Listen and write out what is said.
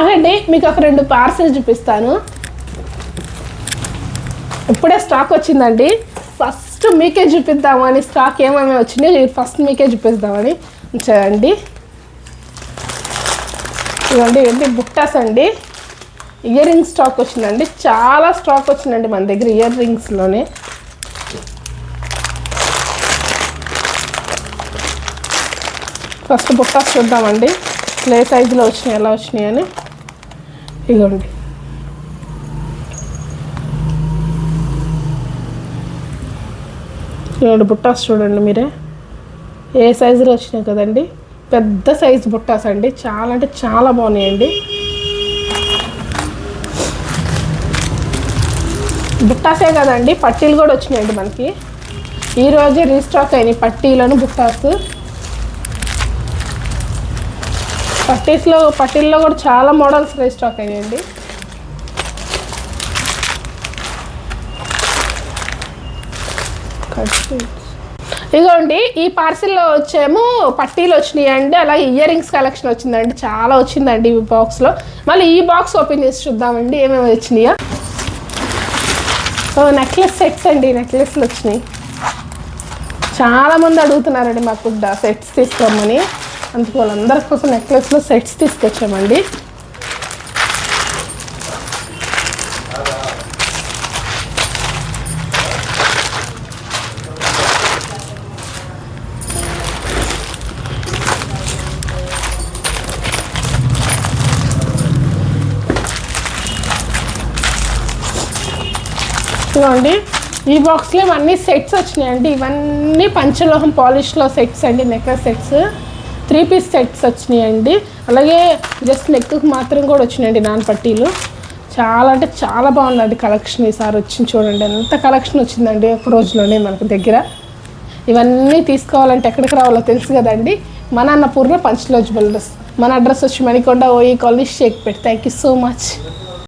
ఆగండి, మీకు ఒక 2 పార్సెల్ చూపిస్తాను. ఇప్పుడే స్టాక్ వచ్చిందండి. ఫస్ట్ మీకే చూపిద్దామని, స్టాక్ ఏమేమి వచ్చినాయి ఫస్ట్ మీకే చూపిద్దామని ఉంచండి. ఇవ్వండి, ఇవన్నీ బుట్టాస్ అండి. ఇయర్ రింగ్స్ స్టాక్ వచ్చిందండి. చాలా స్టాక్ వచ్చిందండి మన దగ్గర ఇయర్ రింగ్స్లోనే. ఫస్ట్ బుట్టాస్ చూద్దామండి, ప్లే సైజులో వచ్చినాయి, ఎలా వచ్చినాయి అని. ఇదిగోండి, ఇదిగోండి బుట్టాస్ చూడండి మీరే, ఏ సైజులో వచ్చినాయి కదండి. పెద్ద సైజు బుట్టాస్ అండి, చాలా అంటే చాలా బాగున్నాయండి. బుట్టాసే కదండి, పట్టీలు కూడా వచ్చినాయండి మనకి. ఈరోజే రీస్టాక్ అయినాయి పట్టీలను, బుట్టాస్. పట్టీల్లో కూడా చాలా మోడల్స్ రీస్టాక్ అయ్యాయండి. ఇదిగోండి, ఈ పార్సిల్లో వచ్చేమో పట్టీలు వచ్చినాయండి, అలాగే ఇయర్ రింగ్స్ కలెక్షన్ వచ్చిందండి, చాలా వచ్చిందండి ఈ బాక్స్లో. మళ్ళీ ఈ బాక్స్ ఓపెన్ చేసి చూద్దామండి ఏమేమి వచ్చినాయో. నెక్లెస్ సెట్స్ అండి, నెక్లెస్లు వచ్చినాయి. చాలామంది అడుగుతున్నారండి మాకు సెట్స్ తీసుకోమని, అందుకు వాళ్ళందరి కోసం నెక్లెస్లో సెట్స్ తీసుకొచ్చామండి. ఇవ్వండి, ఈ బాక్స్లో ఇవన్నీ సెట్స్ వచ్చినాయండి. ఇవన్నీ పంచలోహం పాలిష్లో సెట్స్ అండి, నెక్లెస్ సెట్స్. 3 పీస్ సెట్స్ వచ్చినాయండి. అలాగే జస్ట్ నెక్కు మాత్రం కూడా వచ్చినాయండి నాన్ పట్టీలు. చాలా అంటే చాలా బాగుందండి కలెక్షన్. ఈసారి వచ్చింది చూడండి, ఎంత కలెక్షన్ వచ్చిందండి ఒక రోజులోనే మనకు దగ్గర. ఇవన్నీ తీసుకోవాలంటే ఎక్కడికి రావాలో తెలుసు కదండి, మన అన్నపూర్ణ పంచలోజ్ జ్యువెలర్స్. మన అడ్రస్ వచ్చి Manikonda, OE colony, Shaikpet. Thank you so much.